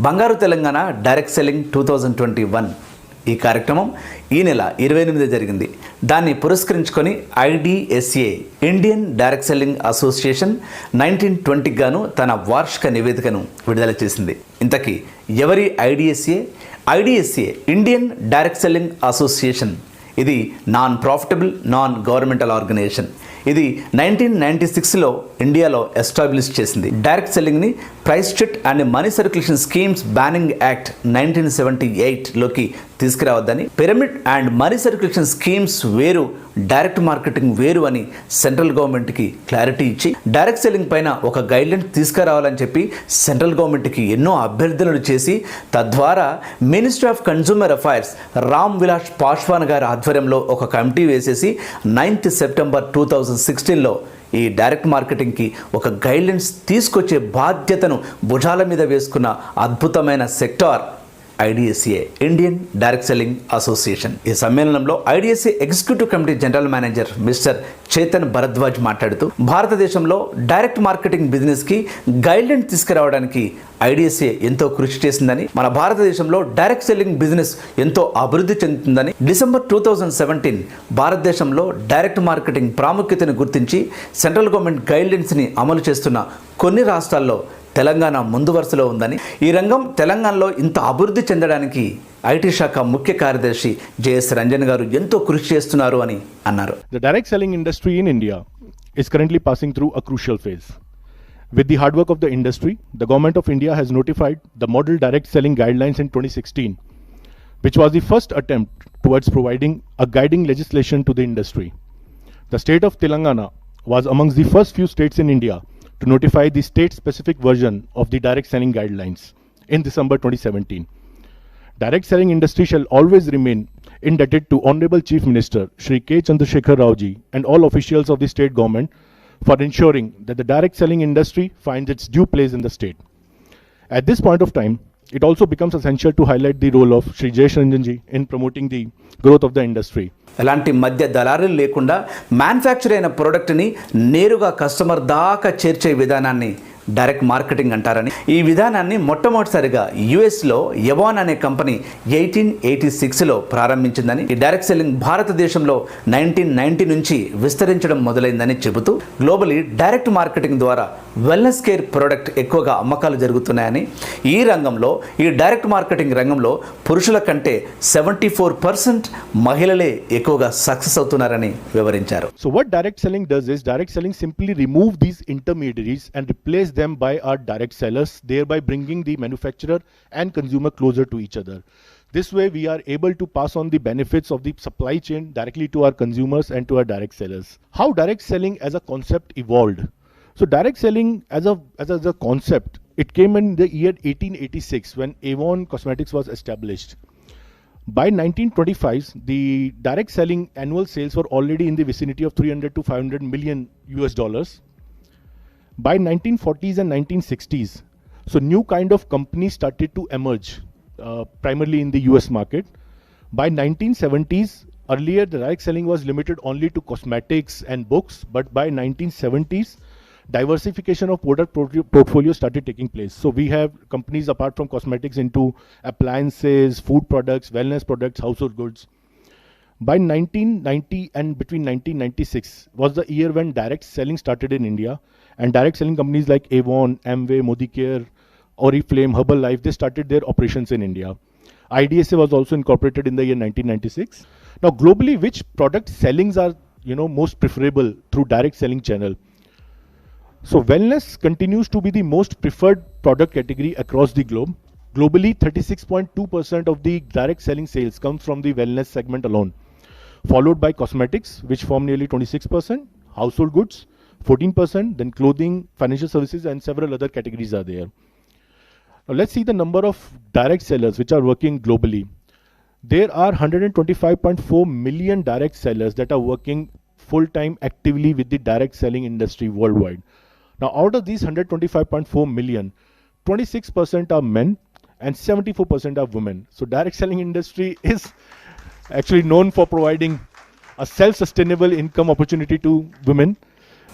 బంగారు Telangana direct selling 2021 ఈ కార్యక్రమం ఈ నెల 28 జరిగింది. దాన్ని పురస్కరించుకొని IDSA Indian direct selling association 1920 గాను తన వార్షిక నివేదికను విడుదల చేసింది. ఇంతకీ ఎవరి IDSA? IDSA Indian direct selling association ఇది non profitable non governmental organisation. ఇది 1996లో ఇండియాలో ఎస్టాబ్లిష్ చేసింది. డైరెక్ట్ సెల్లింగ్ని prize chit and money circulation schemes banning act 1978లోకి తీసుకురావద్దని, pyramid and money circulation schemes వేరు, డైరెక్ట్ మార్కెటింగ్ వేరు అని సెంట్రల్ గవర్నమెంట్కి క్లారిటీ ఇచ్చి డైరెక్ట్ సెల్లింగ్ పైన ఒక గైడ్లైన్ తీసుకురావాలని చెప్పి సెంట్రల్ గవర్నమెంట్కి ఎన్నో అభ్యర్థనలు చేసి తద్వారా ministry of consumer affairs Ram Vilas Paswan గారి ఆధ్వర్యంలో ఒక కమిటీ వేసేసి 9th సెప్టెంబర్ 2016లో ఈ డైరెక్ట్ మార్కెటింగ్కి ఒక గైడ్లైన్స్ తీసుకొచ్చే బాధ్యతను భుజాల మీద వేసుకున్న అద్భుతమైన sector IDSA Indian direct selling association. ఈ సమ్మేళనంలో IDSA executive committee general manager mister Chetan Bharadwaj మాట్లాడుతూ భారతదేశంలో డైరెక్ట్ మార్కెటింగ్ బిజినెస్కి గైడ్లైన్ తీసుకురావడానికి ఐడిఎస్ఏ ఎంతో కృషి చేసిందని, మన భారతదేశంలో డైరెక్ట్ సెల్లింగ్ బిజినెస్ ఎంతో అభివృద్ధి చెందుతుందని, డిసెంబర్ 2017 భారతదేశంలో డైరెక్ట్ మార్కెటింగ్ ప్రాముఖ్యతను గుర్తించి సెంట్రల్ గవర్నమెంట్ గైడ్లైన్స్ని అమలు చేస్తున్న కొన్ని రాష్ట్రాల్లో తెలంగాణ ముందు వరుసలో ఉందని, ఈ రంగం తెలంగాణలో ఇంత అభివృద్ధి చెందడానికి ఐటీ శాఖ ముఖ్య కార్యదర్శి జేఎస్ రంజన్ గారు ఎంతో కృషి చేస్తున్నారు అని అన్నారు. The direct selling industry in India is currently passing through a crucial phase. With the hard work of the industry, the government of India has notified the model direct selling guidelines in 2016, which was the first attempt towards providing a guiding legislation to the industry. The state of Telangana was amongst the first few states in India to notify the state-specific version of the direct selling guidelines in December 2017. Direct selling industry shall always remain indebted to Honorable Chief Minister Shri K. Chandrasekhar Rao ji and all officials of the state government for ensuring that the direct selling industry finds its due place in the state. At this point of time, it also becomes essential to highlight the role of Shri Jayesh Ranjan ji in promoting the growth of the industry. ఎలాంటి మధ్య దళారులు లేకుండా manufacture అయిన ప్రోడక్ట్ని నేరుగా customer దాకా చేర్చే విధానాన్ని డైరెక్ట్ మార్కెటింగ్ అంటారని, ఈ విధానాన్ని మొట్టమొదటిసారిగా యుఎస్లో ఎవాన్ అనే కంపెనీ 1886లో ప్రారంభించిందని, ఈ డైరెక్ట్ సెల్లింగ్ భారతదేశంలో 1990 నుంచి విస్తరించడం మొదలైందని చెబుతూ గ్లోబలీ డైరెక్ట్ మార్కెటింగ్ ద్వారా వెల్నెస్ కేర్ ప్రోడక్ట్ ఎక్కువగా అమ్మకాలు జరుగుతున్నాయని, ఈ రంగంలో ఈ డైరెక్ట్ మార్కెటింగ్ రంగంలో పురుషుల కంటే 74% మహిళలే ఎక్కువగా సక్సెస్ అవుతున్నారని వివరించారు. So what direct selling does is direct selling simply remove these intermediaries and replace them by our direct sellers, thereby bringing the manufacturer and consumer closer to each other. This way we are able to pass on the benefits of the supply chain directly to our consumers and to our direct sellers. How direct selling as a concept evolved? So direct selling as a concept, it came in the year 1886 when Avon Cosmetics was established. By 1925, the direct selling annual sales were already in the vicinity of 300 to 500 million US dollars. By 1940s and 1960s, so new kind of companies started to emerge, primarily in the US market. By 1970s, earlier the direct selling was limited only to cosmetics and books, but by 1970s, diversification of product portfolio started taking place. So we have companies apart from cosmetics into appliances, food products, wellness products, household goods. By 1990 and between 1996 was the year when direct selling started in India, and direct selling companies like Avon, Amway, Modicare, Oriflame, Herbalife, they started their operations in India. IDSA was also incorporated in the year 1996. Now globally, which product sellings are most preferable through direct selling channel? So wellness continues to be the most preferred product category across the globe. Globally, 36.2% of the direct selling sales comes from the wellness segment alone, followed by cosmetics, which form nearly 26%, household goods, 14%, then clothing, financial services, and several other categories are there. Now let's see the number of direct sellers which are working globally. There are 125.4 million direct sellers that are working full-time actively with the direct selling industry worldwide. Now out of these 125.4 million, 26% are men and 74% are women. So direct selling industry is actually known for providing a self-sustainable income opportunity to women.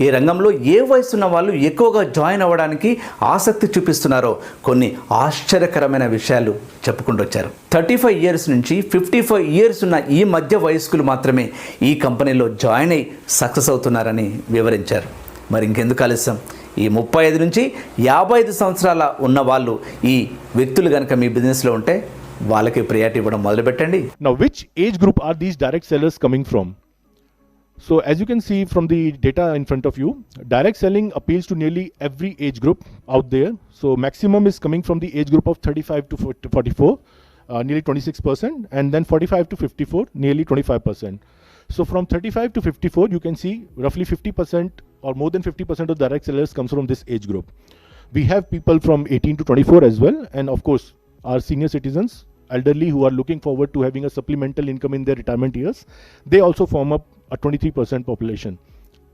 ఈ రంగంలో ఏ వయసు ఉన్న వాళ్ళు ఎక్కువగా join అవ్వడానికి ఆసక్తి చూపిస్తున్నారో కొన్ని ఆశ్చర్యకరమైన విషయాలు చెప్పుకుంటూ వచ్చారు. 35 ఇయర్స్ నుంచి 55 ఇయర్స్ ఉన్న ఈ మధ్య వయస్కులు మాత్రమే ఈ కంపెనీలో జాయిన్ అయి సక్సెస్ అవుతున్నారని వివరించారు. మరి ఇంకెందుకు ఆలస్యం, ఈ 35 నుంచి 55 సంవత్సరాల ఉన్న వాళ్ళు ఈ వ్యక్తులు కనుక మీ బిజినెస్లో ఉంటే వాళ్ళకి ప్రియారిటీ ఇవ్వడం మొదలుపెట్టండి. Now, which age group are these direct sellers coming from? So, as you can see from the data in front of you, direct selling appeals to nearly every age group out there. So, maximum is coming from the age group of 35 to 44, nearly 26%, and then 45 to 54, nearly 25%. So, from 35 to 54, you can see roughly 50% or more than 50% of direct sellers comes from this age group. We have people from 18 to 24 as well, and of course, our senior citizens, elderly who are looking forward to having a supplemental income in their retirement years, they also form up a 23% population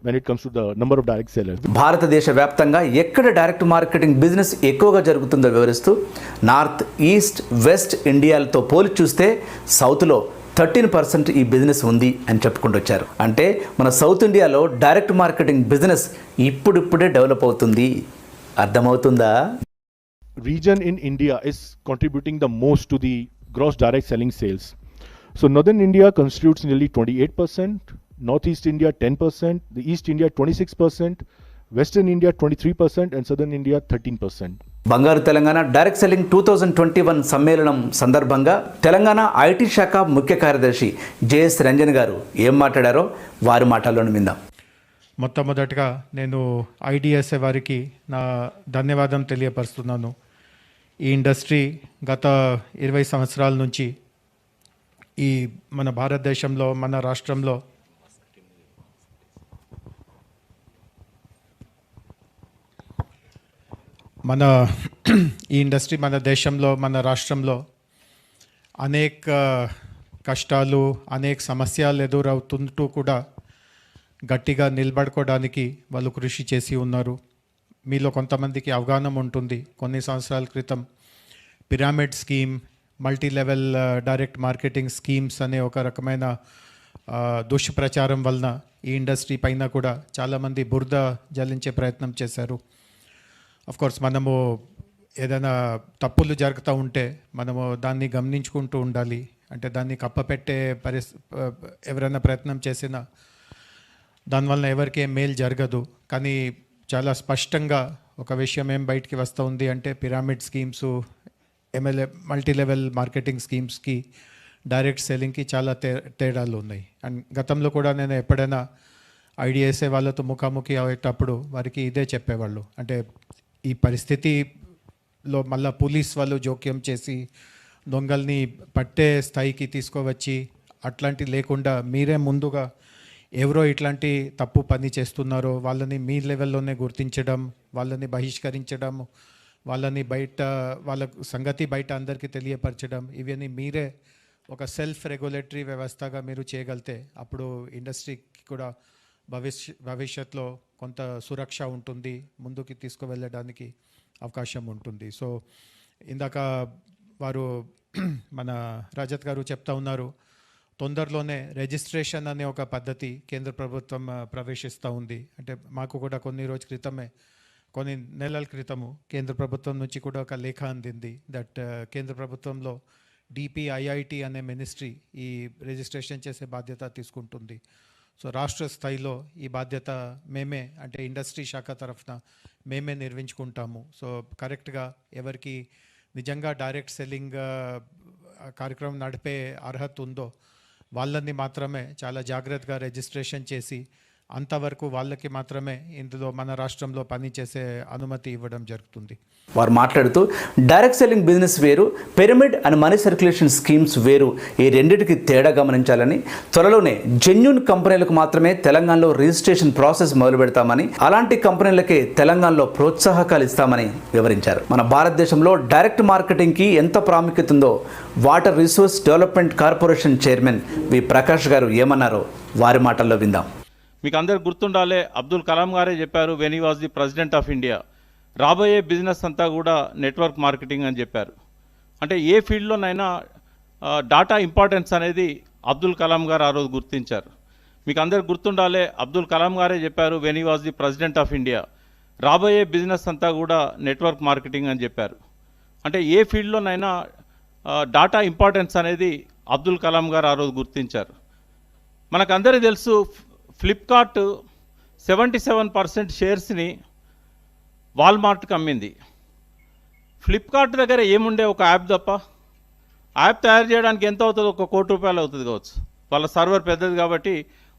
when it comes to the number of direct sellers. భారతదేశ వ్యాప్తంగా ఎక్కడ direct marketing business ఎక్కువగా జరుగుతుందో వివరిస్తూ north, east, west ఇండియాలతో పోల్చి చూస్తే సౌత్లో 13% ఈ బిజినెస్ ఉంది అని చెప్పుకుంటూ వచ్చారు. అంటే మన సౌత్ ఇండియాలో డైరెక్ట్ మార్కెటింగ్ బిజినెస్ ఇప్పుడిప్పుడే డెవలప్ అవుతుంది. అర్థమవుతుందా? Region in India is contributing the most to the gross direct selling sales. So Northern India constitutes nearly 28%, Northeast India 10%, the East India 26%, Western India 23%, and Southern India 13%. బంగారు Telangana direct selling 2021 సమ్మేళనం సందర్భంగా Telangana IT శాఖ ముఖ్య కార్యదర్శి JS Ranjan గారు ఏం మాట్లాడారో వారి మాటల్లోనే విందాం. మొట్టమొదటిగా నేను ఐడిఎస్ఏ వారికి నా ధన్యవాదం తెలియపరుస్తున్నాను. ఈ ఇండస్ట్రీ గత 20 సంవత్సరాల నుంచి ఈ మన భారతదేశంలో, మన రాష్ట్రంలో ఈ ఇండస్ట్రీ మన దేశంలో, మన రాష్ట్రంలో అనేక కష్టాలు, అనేక సమస్యలు ఎదురవుతుంటూ కూడా గట్టిగా నిలబడుకోవడానికి వాళ్ళు కృషి చేసి ఉన్నారు. మీలో కొంతమందికి అవగాహన ఉంటుంది, కొన్ని సంవత్సరాల క్రితం pyramid scheme, multi level direct marketing schemes అనే ఒక రకమైన దుష్ప్రచారం వలన ఈ ఇండస్ట్రీ పైన కూడా చాలామంది బురద జల్లించే ప్రయత్నం చేశారు. కోర్స్ మనము ఏదైనా తప్పులు జరుగుతూ ఉంటే మనము దాన్ని గమనించుకుంటూ ఉండాలి. అంటే దాన్ని కప్పపెట్టే ఎవరైనా ప్రయత్నం చేసినా దానివల్ల ఎవరికి ఏం మేలు జరగదు. కానీ చాలా స్పష్టంగా ఒక విషయం ఏం బయటికి వస్తూ ఉంది అంటే pyramid schemes, multi level marketing స్కీమ్స్కి డైరెక్ట్ సెల్లింగ్కి చాలా తేడాలు ఉన్నాయి. అండ్ గతంలో కూడా నేను ఎప్పుడైనా ఐడిఎస్ఏ వాళ్ళతో ముఖాముఖి అయ్యేటప్పుడు వారికి ఇదే చెప్పేవాళ్ళు. అంటే ఈ పరిస్థితిలో మళ్ళీ పోలీస్ వాళ్ళు జోక్యం చేసి దొంగల్ని పట్టే స్థాయికి తీసుకువచ్చి అట్లాంటి లేకుండా మీరే ముందుగా ఎవరో ఇట్లాంటి తప్పు పని చేస్తున్నారో వాళ్ళని మీ లెవెల్లోనే గుర్తించడం, వాళ్ళని బహిష్కరించడం, వాళ్ళని వాళ్ళ సంగతి బయట అందరికీ తెలియపరచడం, ఇవన్నీ మీరే ఒక సెల్ఫ్ రెగ్యులేటరీ వ్యవస్థగా మీరు చేయగలితే అప్పుడు ఇండస్ట్రీకి కూడా భవిష్యత్తులో కొంత సురక్ష ఉంటుంది, ముందుకి తీసుకువెళ్ళడానికి అవకాశం ఉంటుంది. సో ఇందాక వారు మన రజత్ గారు చెప్తా ఉన్నారు, తొందరలోనే రిజిస్ట్రేషన్ అనే ఒక పద్ధతి కేంద్ర ప్రభుత్వం ప్రవేశిస్తూ ఉంది. అంటే మాకు కూడా కొన్ని నెలల క్రితము కేంద్ర ప్రభుత్వం నుంచి కూడా ఒక లేఖ అందింది దట్ కేంద్ర ప్రభుత్వంలో DPIIT అనే మినిస్ట్రీ ఈ రిజిస్ట్రేషన్ చేసే బాధ్యత తీసుకుంటుంది. సో రాష్ట్ర స్థాయిలో ఈ బాధ్యత మేమే, అంటే ఇండస్ట్రీ శాఖ తరఫున మేమే నిర్వహించుకుంటాము. సో కరెక్ట్గా ఎవరికి నిజంగా డైరెక్ట్ సెల్లింగ్ కార్యక్రమం నడిపే అర్హత ఉందో వాళ్ళని మాత్రమే చాలా జాగ్రత్తగా రిజిస్ట్రేషన్ చేసి అంతవరకు వాళ్ళకి మాత్రమే ఇందులో మన రాష్ట్రంలో పనిచేసే అనుమతి ఇవ్వడం జరుగుతుంది. వారు మాట్లాడుతూ డైరెక్ట్ సెల్లింగ్ బిజినెస్ వేరు, pyramid and money circulation schemes వేరు, ఈ రెండింటికి తేడా గమనించాలని, త్వరలోనే జెన్యూన్ కంపెనీలకు మాత్రమే తెలంగాణలో రిజిస్ట్రేషన్ ప్రాసెస్ మొదలు పెడతామని, అలాంటి కంపెనీలకే తెలంగాణలో ప్రోత్సాహకాలు ఇస్తామని వివరించారు. మన భారతదేశంలో డైరెక్ట్ మార్కెటింగ్కి ఎంత ప్రాముఖ్యత ఉందో water resource development corporation chairman వి ప్రకాష్ గారు ఏమన్నారో వారి మాటల్లో విందాం. మీకు అందరికి గుర్తుండాలే, అబ్దుల్ కలాం గారే చెప్పారు when he was the president of India, రాబోయే బిజినెస్ అంతా కూడా నెట్వర్క్ మార్కెటింగ్ అని చెప్పారు. అంటే ఏ ఫీల్డ్లోనైనా డాటా ఇంపార్టెన్స్ అనేది అబ్దుల్ కలాం గారు ఆ రోజు గుర్తించారు. మీకు అందరికి గుర్తుండాలే, అబ్దుల్ కలాం గారే చెప్పారు when he was the president of India, రాబోయే బిజినెస్ అంతా కూడా నెట్వర్క్ మార్కెటింగ్ అని చెప్పారు. అంటే ఏ ఫీల్డ్లోనైనా డాటా ఇంపార్టెన్స్ అనేది అబ్దుల్ కలాం గారు ఆ రోజు గుర్తించారు. మనకందరికీ తెలుసు, ఫ్లిప్కార్ట్ 77% షేర్స్ని వాల్మార్ట్కి అమ్మింది. ఫ్లిప్కార్ట్ దగ్గర ఏముండే ఒక యాప్ తప్ప, యాప్ తయారు చేయడానికి ఎంత అవుతుంది? ₹1 కోటి అవుతుంది కావచ్చు. వాళ్ళ సర్వర్ పెద్దది కాబట్టి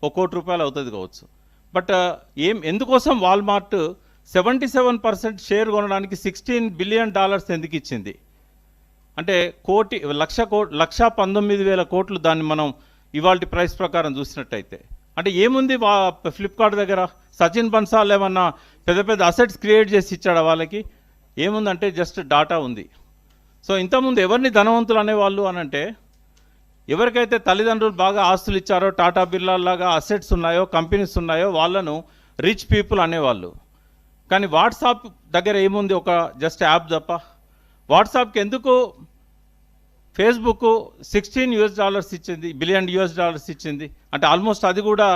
₹1 కోటి అవుతుంది కావచ్చు. బట్ ఎందుకోసం వాల్మార్ట్ 77% షేర్ కొనడానికి $16 బిలియన్ ఎందుకు ఇచ్చింది? అంటే 1,19,000 కోట్లు దాన్ని మనం ఇవాళ ప్రైస్ ప్రకారం చూసినట్టయితే. అంటే ఏముంది ఫ్లిప్కార్ట్ దగ్గర? సచిన్ బన్సాల్ ఏమన్నా పెద్ద పెద్ద అసెట్స్ క్రియేట్ చేసి ఇచ్చాడా వాళ్ళకి? ఏముందంటే జస్ట్ డాటా ఉంది. సో ఇంతకుముందు ఎవరిని ధనవంతులు అనేవాళ్ళు అనంటే, ఎవరికైతే తల్లిదండ్రులు బాగా ఆస్తులు ఇచ్చారో, టాటా బిర్లాలాగా అసెట్స్ ఉన్నాయో, కంపెనీస్ ఉన్నాయో, వాళ్ళను రిచ్ పీపుల్ అనేవాళ్ళు. కానీ వాట్సాప్ దగ్గర ఏముంది? ఒక జస్ట్ యాప్ తప్ప. వాట్సాప్కి ఎందుకు ఫేస్బుక్ $16 ఇచ్చింది, బిలియన్ ఇచ్చింది? అంటే ఆల్మోస్ట్ అది కూడా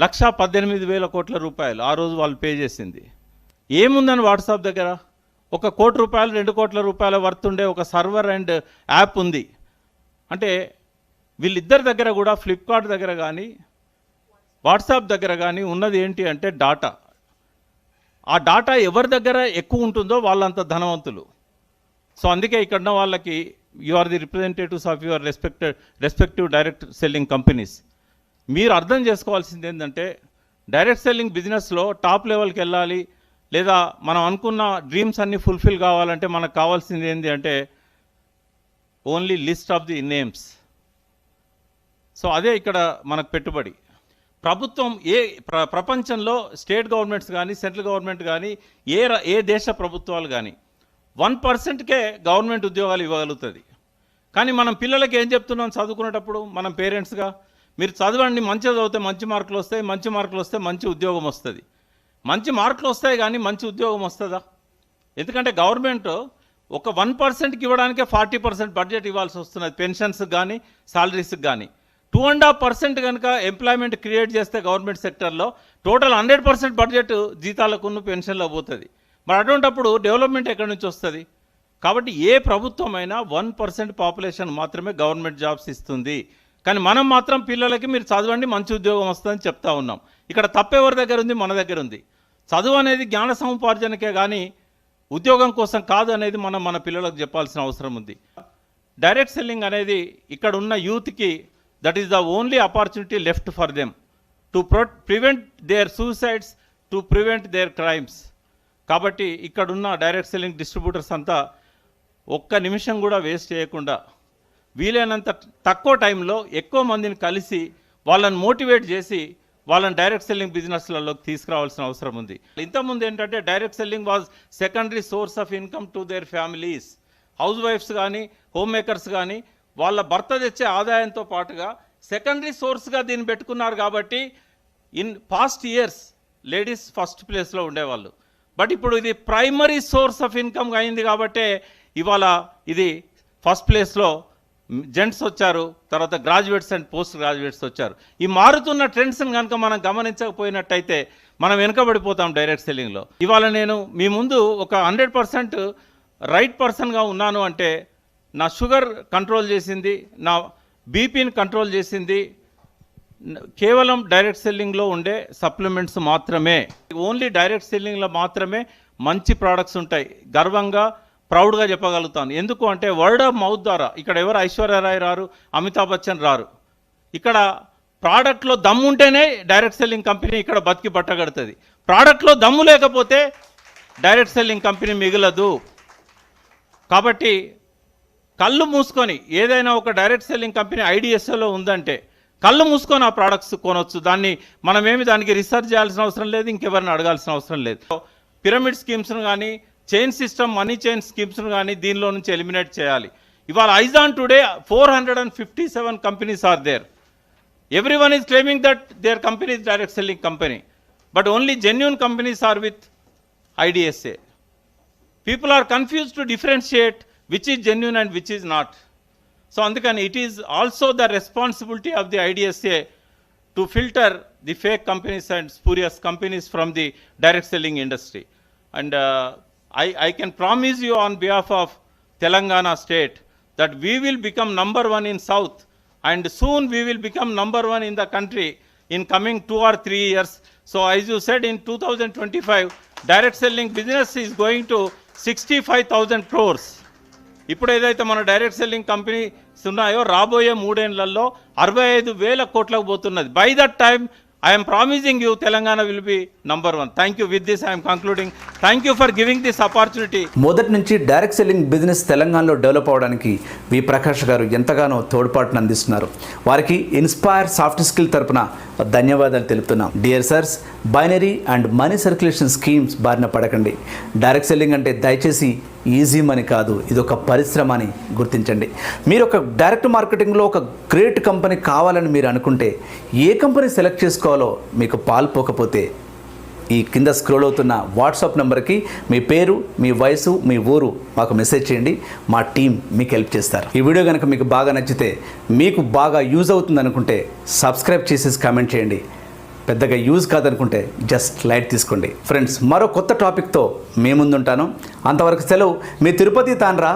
1,18,000 కోట్ల రూపాయలు ఆ రోజు వాళ్ళు పే చేసింది. ఏముందని వాట్సాప్ దగ్గర? ₹1 కోటి, ₹2 కోట్ల వర్త్ ఉండే ఒక సర్వర్ అండ్ యాప్ ఉంది. అంటే వీళ్ళిద్దరి దగ్గర కూడా, ఫ్లిప్కార్ట్ దగ్గర కానీ వాట్సాప్ దగ్గర కానీ ఉన్నది ఏంటి అంటే డాటా. ఆ డాటా ఎవరి దగ్గర ఎక్కువ ఉంటుందో వాళ్ళంత ధనవంతులు. సో అందుకే ఇక్కడ ఉన్న వాళ్ళకి, you are the representatives of your respective direct selling companies. మీరు అర్థం చేసుకోవాల్సింది ఏంటంటే, డైరెక్ట్ సెల్లింగ్ బిజినెస్లో టాప్ లెవెల్కి వెళ్ళాలి, లేదా మనం అనుకున్న డ్రీమ్స్ అన్నీ ఫుల్ఫిల్ కావాలంటే మనకు కావాల్సింది ఏంటి అంటే only list of the names. So అదే ఇక్కడ మనకు పెట్టుబడి. ప్రభుత్వం ప్రపంచంలో స్టేట్ గవర్నమెంట్స్ కానీ, సెంట్రల్ గవర్నమెంట్ కానీ, ఏ దేశ ప్రభుత్వాలు కానీ 1%కే గవర్నమెంట్ ఉద్యోగాలు ఇవ్వగలుగుతుంది. కానీ మనం పిల్లలకి ఏం చెప్తున్నాం చదువుకునేటప్పుడు? మనం పేరెంట్స్గా, మీరు చదవండి, మంచిగా చదివితే మంచి మార్కులు వస్తాయి, మంచి మార్కులు వస్తే మంచి ఉద్యోగం వస్తుంది. మంచి మార్కులు వస్తాయి కానీ మంచి ఉద్యోగం వస్తుందా? ఎందుకంటే గవర్నమెంట్ ఒక 1%కి ఇవ్వడానికే 40% బడ్జెట్ ఇవ్వాల్సి వస్తున్నది, పెన్షన్స్కి కానీ, సాలరీస్కి కానీ. 2.5% కనుక ఎంప్లాయ్మెంట్ క్రియేట్ చేస్తే గవర్నమెంట్ సెక్టర్లో టోటల్ 100% బడ్జెట్ జీతాలకు పెన్షన్లో పోతుంది. మరి అటువంటిప్పుడు డెవలప్మెంట్ ఎక్కడి నుంచి వస్తుంది? కాబట్టి ఏ ప్రభుత్వమైనా 1% పాపులేషన్ మాత్రమే గవర్నమెంట్ జాబ్స్ ఇస్తుంది. కానీ మనం మాత్రం పిల్లలకి మీరు చదవండి, మంచి ఉద్యోగం వస్తుందని చెప్తా ఉన్నాం. ఇక్కడ తప్పెవరి దగ్గర ఉంది? మన దగ్గర ఉంది. చదువు అనేది జ్ఞాన సముపార్జనకే కానీ ఉద్యోగం కోసం కాదు అనేది మనం మన పిల్లలకు చెప్పాల్సిన అవసరం ఉంది. డైరెక్ట్ సెల్లింగ్ అనేది ఇక్కడ ఉన్న యూత్కి that is the only opportunity left for them to prevent their suicides, to prevent their crimes. కాబట్టి ఇక్కడున్న డైరెక్ట్ సెల్లింగ్ డిస్ట్రిబ్యూటర్స్ అంతా ఒక్క నిమిషం కూడా వేస్ట్ చేయకుండా వీలైనంత తక్కువ టైంలో ఎక్కువ మందిని కలిసి వాళ్ళని మోటివేట్ చేసి వాళ్ళని డైరెక్ట్ సెల్లింగ్ బిజినెస్లలోకి తీసుకురావాల్సిన అవసరం ఉంది. ఇంతకుముందు ఏంటంటే direct selling was secondary source of income to their families. హౌస్ వైఫ్స్ కానీ, హోమ్ మేకర్స్ కానీ వాళ్ళ భర్త తెచ్చే ఆదాయంతో పాటుగా సెకండరీ సోర్స్గా దీన్ని పెట్టుకున్నారు. కాబట్టి in past years ladies first ప్లేస్లో ఉండేవాళ్ళు. బట్ ఇప్పుడు ఇది ప్రైమరీ సోర్స్ ఆఫ్ ఇన్కమ్ అయింది కాబట్టి ఇవాళ ఇది ఫస్ట్ ప్లేస్లో జెంట్స్ వచ్చారు, తర్వాత గ్రాడ్యుయేట్స్ అండ్ పోస్ట్ గ్రాడ్యుయేట్స్ వచ్చారు. ఈ మారుతున్న ట్రెండ్స్ని కనుక మనం గమనించకపోయినట్టయితే మనం వెనుకబడిపోతాం డైరెక్ట్ సెల్లింగ్లో. ఇవాళ నేను మీ ముందు ఒక 100% రైట్ పర్సన్గా ఉన్నాను అంటే నా షుగర్ కంట్రోల్ చేసింది, నా బీపీని కంట్రోల్ చేసింది కేవలం డైరెక్ట్ సెల్లింగ్లో ఉండే సప్లిమెంట్స్ మాత్రమే. ఓన్లీ డైరెక్ట్ సెల్లింగ్లో మాత్రమే మంచి ప్రోడక్ట్స్ ఉంటాయి. గర్వంగా ప్రౌడ్గా చెప్పగలుగుతాను. ఎందుకు అంటే వర్డ్ ఆఫ్ మౌత్ ద్వారా. ఇక్కడ ఎవరు ఐశ్వర్యరాయ్ రారు, అమితాబ్ బచ్చన్ రారు. ఇక్కడ ప్రోడక్ట్లో దమ్ము ఉంటేనే డైరెక్ట్ సెల్లింగ్ కంపెనీ ఇక్కడ బతికి పట్టగడుతుంది. ప్రోడక్ట్లో దమ్ము లేకపోతే డైరెక్ట్ సెల్లింగ్ కంపెనీ మిగలదు. కాబట్టి కళ్ళు మూసుకొని ఏదైనా ఒక డైరెక్ట్ సెల్లింగ్ కంపెనీ ఐడిఎస్ఏలో ఉందంటే కళ్ళు మూసుకొని ఆ ప్రోడక్ట్స్ కొనవచ్చు. మనమేమి దానికి రీసెర్చ్ చేయాల్సిన అవసరం లేదు, ఇంకెవరిని అడగాల్సిన అవసరం లేదు. పిరమిడ్ స్కీమ్స్ను కానీ, చైన్ సిస్టమ్ మనీ చైన్ స్కీమ్స్ను కానీ దీనిలో నుంచి ఎలిమినేట్ చేయాలి. ఇవాళ ఐజాన్ today 457 companies are there. Everyone is claiming that their company is direct selling company, but only genuine companies are with IDSA. People are confused to differentiate which is genuine and which is not. So andukani it is also the responsibility of the IDSA to filter the fake companies and spurious companies from the direct selling industry. And I can promise you on behalf of Telangana state that we will become number one in South, and soon we will become number one in the country in coming 2 or 3 years. So as you said, in 2025, direct selling business is going to 65,000 crores. ఇప్పుడు ఏదైతే మన direct selling companies ఉన్నాయో రాబోయే 3 ఏళ్లలో 65,000 కోట్లకు పోతున్నది. By that time I'm promising you Telangana will be number 1. Thank you. With this I'm concluding. Thank you for giving this opportunity. మొదటి నుంచి డైరెక్ట్ సెల్లింగ్ బిజినెస్ తెలంగాణలో డెవలప్ అవడానికి వి ప్రకాష్ గారు ఎంతగానో తోడ్పాటును అందిస్తున్నారు. వారికి ఇన్స్పైర్ సాఫ్ట్ స్కిల్ తరపున ధన్యవాదాలు తెలుపుతున్నాం. Dear sirs, binary and money circulation schemes బారిన పడకండి. డైరెక్ట్ సెల్లింగ్ అంటే దయచేసి ఈజీ మనీ కాదు, ఇది ఒక పరిశ్రమ అని గుర్తించండి. మీరు ఒక డైరెక్ట్ మార్కెటింగ్లో ఒక గ్రేట్ కంపెనీ కావాలని మీరు అనుకుంటే ఏ కంపెనీ సెలెక్ట్ చేసుకోవాలో మీకు పాల్పోకపోతే ఈ కింద స్క్రోల్ అవుతున్న వాట్సాప్ నెంబర్కి మీ పేరు, మీ వయసు, మీ ఊరు మాకు మెసేజ్ చేయండి. మా టీం మీకు హెల్ప్ చేస్తారు. ఈ వీడియో కనుక మీకు బాగా నచ్చితే, మీకు బాగా యూజ్ అవుతుంది అనుకుంటే సబ్స్క్రైబ్ చేసేసి కామెంట్ చేయండి. పెద్దగా యూజ్ కాదనుకుంటే జస్ట్ లైట్ తీసుకోండి. ఫ్రెండ్స్, మరో కొత్త టాపిక్తో మీ ముందుంటాను. అంతవరకు సెలవు. మీ తిరుపతి తాండ్రా.